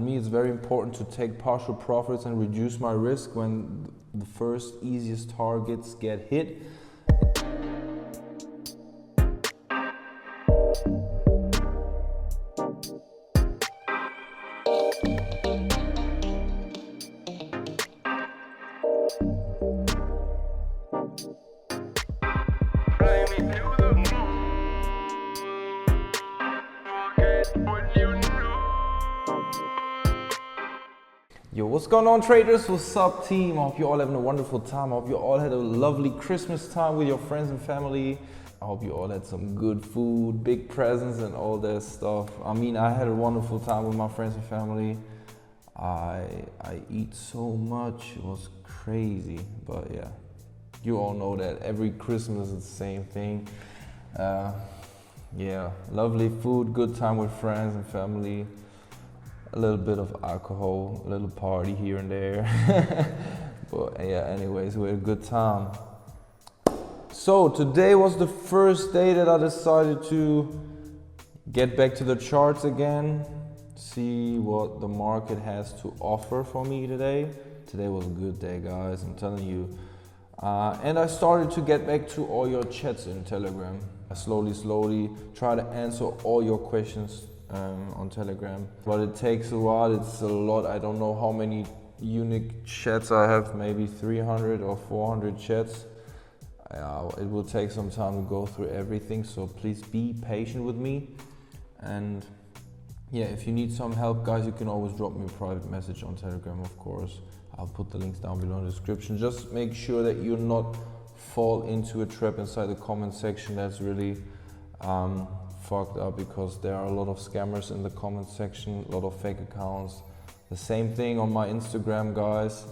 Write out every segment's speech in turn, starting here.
me it's very important to take partial profits and reduce my risk when the first easiest targets get hit. Yo, what's going on, traders? What's up, team? I hope you're all having a wonderful time. I hope you all had a lovely Christmas time with your friends and family. I hope you all had some good food, big presents and all that stuff. I mean, I had a wonderful time with my friends and family. I eat so much, it was crazy. But yeah, you all know that every Christmas is the same thing. Yeah, lovely food, good time with friends and family. A little bit of alcohol, a little party here and there. But yeah, anyways, we had a good time. So today was the first day that I decided to get back to the charts again, see what the market has to offer for me today. Today was a good day, guys, I'm telling you. And I started to get back to all your chats in Telegram. I slowly try to answer all your questions on Telegram, but it takes a while. It's a lot. I don't know how many unique chats I have, maybe 300 or 400 chats. It will take some time to go through everything, so please be patient with me. And yeah, if you need some help, guys, you can always drop me a private message on Telegram, of course. I'll put the links down below in the description. Just make sure that you're not fall into a trap inside the comment section. That's really fucked up, because there are a lot of scammers in the comment section, a lot of fake accounts. The same thing on my Instagram, guys.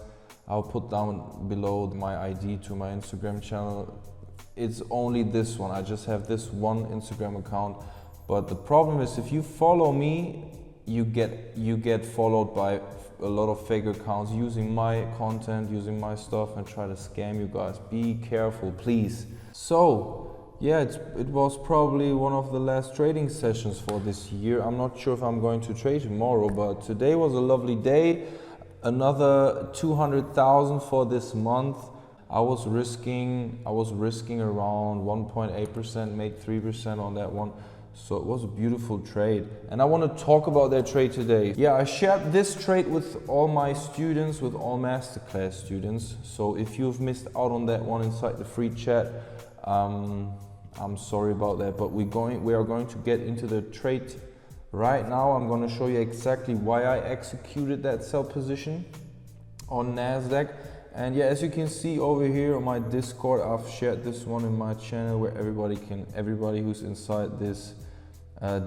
I'll put down below my ID to my Instagram channel. It's only this one. I just have this one Instagram account. But the problem is, if you follow me, you get followed by a lot of fake accounts using my content, using my stuff, and try to scam you guys. Be careful, please. So yeah, it was probably one of the last trading sessions for this year. I'm not sure if I'm going to trade tomorrow, but today was a lovely day. Another 200,000 for this month. I was risking around 1.8%, made 3% on that one. So it was a beautiful trade, and I want to talk about that trade today. Yeah, I shared this trade with all my students, with all masterclass students. So if you've missed out on that one inside the free chat, I'm sorry about that, but we are going to get into the trade right now. I'm going to show you exactly why I executed that sell position on NASDAQ. And yeah, as you can see over here on my Discord, I've shared this one in my channel where everybody who's inside this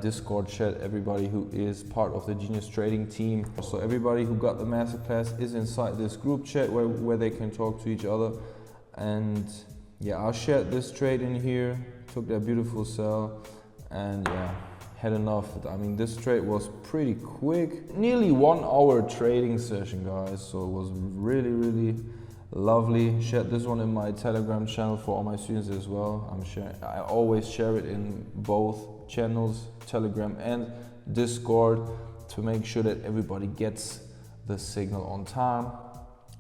Discord chat, everybody who is part of the Genius Trading team, so everybody who got the masterclass is inside this group chat where they can talk to each other. And yeah, I shared this trade in here, took that beautiful sell, and yeah, had enough. I mean, this trade was pretty quick, nearly 1 hour trading session, guys. So it was really lovely. Shared this one in my Telegram channel for all my students as well. I always share it in both channels, Telegram and Discord, to make sure that everybody gets the signal on time.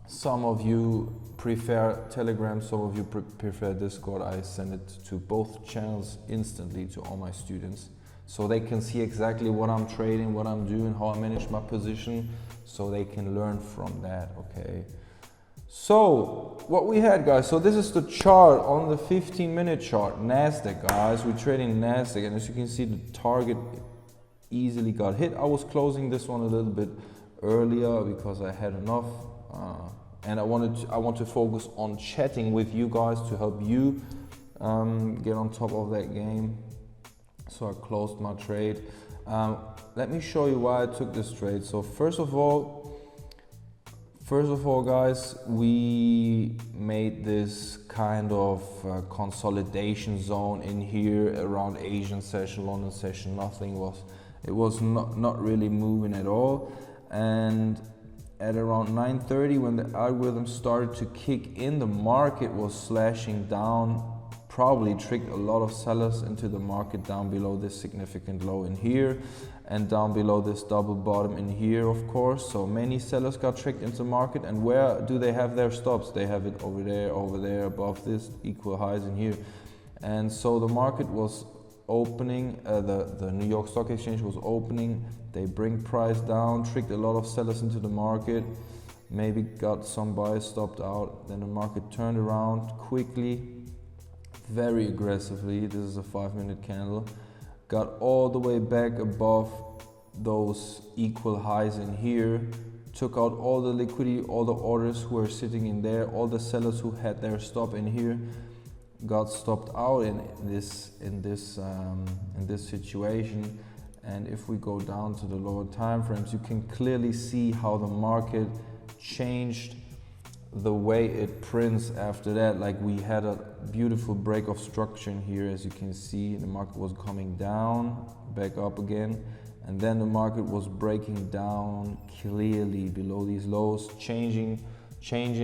Some of you prefer Telegram, some of you prefer Discord. I send it to both channels instantly to all my students, so they can see exactly what I'm trading, what I'm doing, how I manage my position, so they can learn from that, okay? So what we had, guys, so this is the chart on the 15-minute chart, NASDAQ, guys. We're trading NASDAQ, and as you can see, the target easily got hit. I was closing this one a little bit earlier because I had enough. And I want to focus on chatting with you guys to help you get on top of that game. So I closed my trade. Let me show you why I took this trade. So first of all, guys, we made this kind of consolidation zone in here around Asian session, London session. It was not really moving at all. And at around 9:30, when the algorithm started to kick in, the market was slashing down, probably tricked a lot of sellers into the market down below this significant low in here. and down below this double bottom in here, of course. So many sellers got tricked into the market. And where do they have their stops? They have it over there, above this, equal highs in here. And so the market was opening, the New York Stock Exchange was opening. They bring price down, tricked a lot of sellers into the market, maybe got some buyers stopped out. Then the market turned around quickly, very aggressively. This is a 5-minute candle. Got all the way back above those equal highs in here, took out all the liquidity, all the orders who were sitting in there, all the sellers who had their stop in here got stopped out in this situation. And if we go down to the lower time frames, you can clearly see how the market changed the way it prints after that. Like, we had a beautiful break of structure in here. As you can see, the market was coming down, back up again, and then the market was breaking down clearly below these lows, changing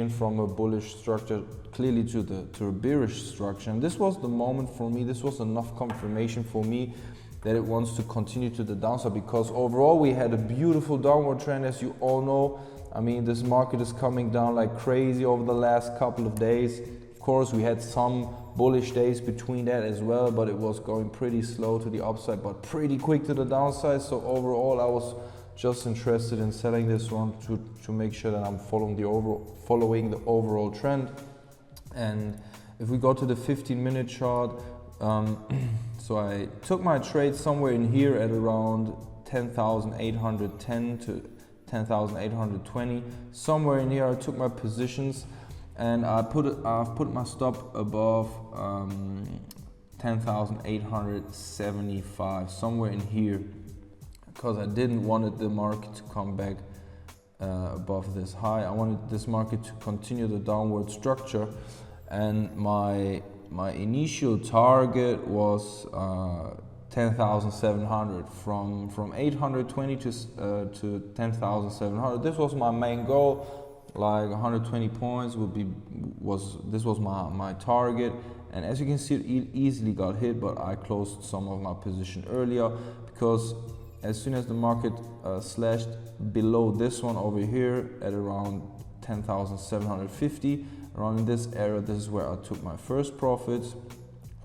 from a bullish structure clearly to a bearish structure. And this was the moment for me, this was enough confirmation for me that it wants to continue to the downside, because overall we had a beautiful downward trend, as you all know. I mean, this market is coming down like crazy over the last couple of days. Of course, we had some bullish days between that as well, but it was going pretty slow to the upside, but pretty quick to the downside. So overall, I was just interested in selling this one to make sure that I'm following the overall trend. And if we go to the 15-minute chart, so I took my trade somewhere in here at around 10,810 to 10,820. Somewhere in here I took my positions, and I've put my stop above 10,875, somewhere in here, because I didn't want the market to come back above this high. I wanted this market to continue the downward structure, and my initial target was 10,700, from 820 to 10,700. This was my main goal. Like 120 points this was my target. And as you can see, it easily got hit, but I closed some of my position earlier, because as soon as the market slashed below this one over here at around 10,750, around in this area, this is where I took my first profits,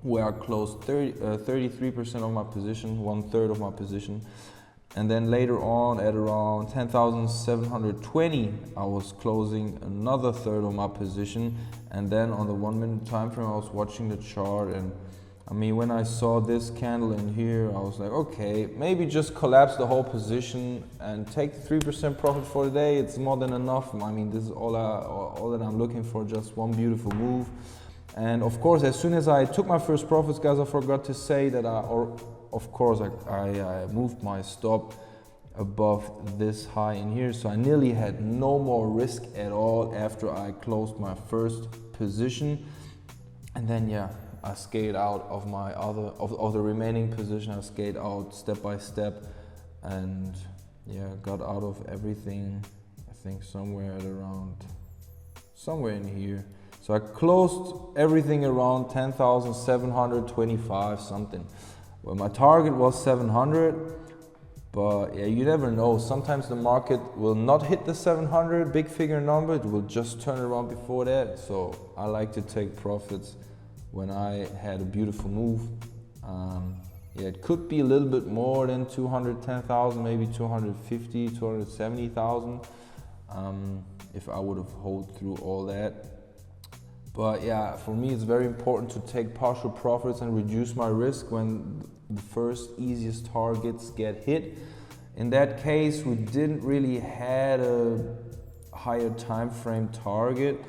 where I closed 33% of my position, 1/3 of my position. And then later on at around 10,720, I was closing another third of my position. And then on the 1-minute time frame, I was watching the chart, and I mean, when I saw this candle in here, I was like, okay, maybe just collapse the whole position and take the 3% profit for the day. It's more than enough. I mean, this is all that I'm looking for, just one beautiful move. And of course, as soon as I took my first profits, guys, I forgot to say that I moved my stop above this high in here. So I nearly had no more risk at all after I closed my first position. And then, yeah, I scaled out of my of the remaining position. I scaled out step by step, and yeah, got out of everything. I think somewhere in here. So I closed everything around 10,725 something. Well, my target was 700, but yeah, you never know. Sometimes the market will not hit the 700 big figure number. It will just turn around before that. So I like to take profits when I had a beautiful move. Yeah, it could be a little bit more than 210,000, maybe 250, 270,000, if I would have held through all that. But yeah, for me, it's very important to take partial profits and reduce my risk when the first easiest targets get hit. In that case, we didn't really had a higher time frame target.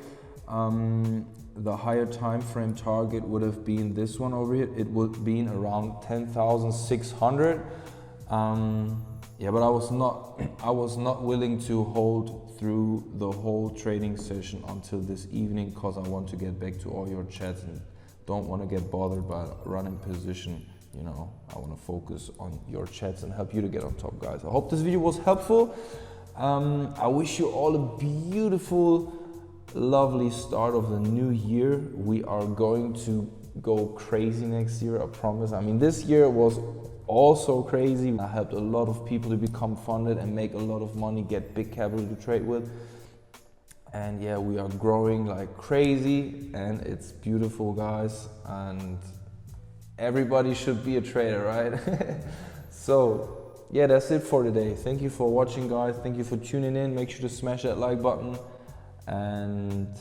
The higher time frame target would have been this one over here. It would have been around 10,600. Yeah, but I was not willing to hold through the whole trading session until this evening, because I want to get back to all your chats and don't want to get bothered by running position. You know, I want to focus on your chats and help you to get on top, guys. I hope this video was helpful. I wish you all a beautiful, lovely start of the new year. We are going to go crazy next year, I promise. I mean, this year was also crazy. I helped a lot of people to become funded and make a lot of money, get big capital to trade with. And yeah, we are growing like crazy and it's beautiful, guys. And everybody should be a trader, right? So yeah, that's it for today. Thank you for watching, guys. Thank you for tuning in. Make sure to smash that like button. And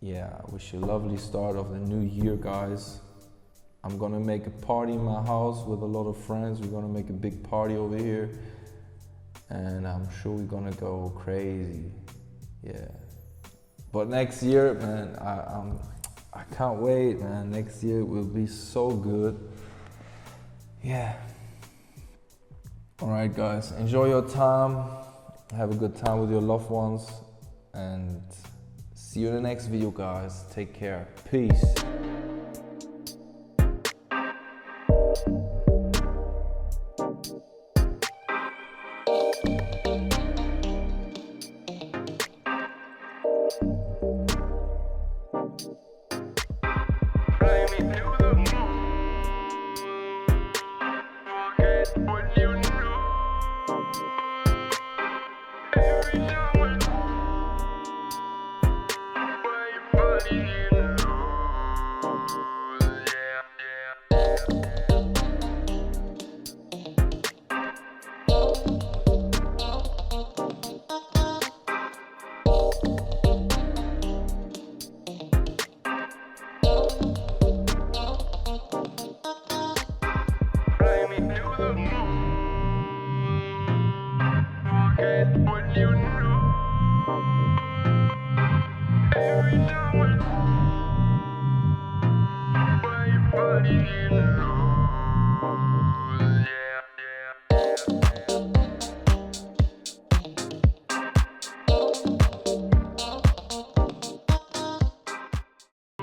yeah, I wish you a lovely start of the new year, guys. I'm gonna make a party in my house with a lot of friends. We're gonna make a big party over here. And I'm sure we're gonna go crazy. Yeah. But next year, man, I can't wait, man. Next year will be so good. Yeah. All right, guys, enjoy your time. Have a good time with your loved ones. And see you in the next video, guys. Take care. Peace. What you know?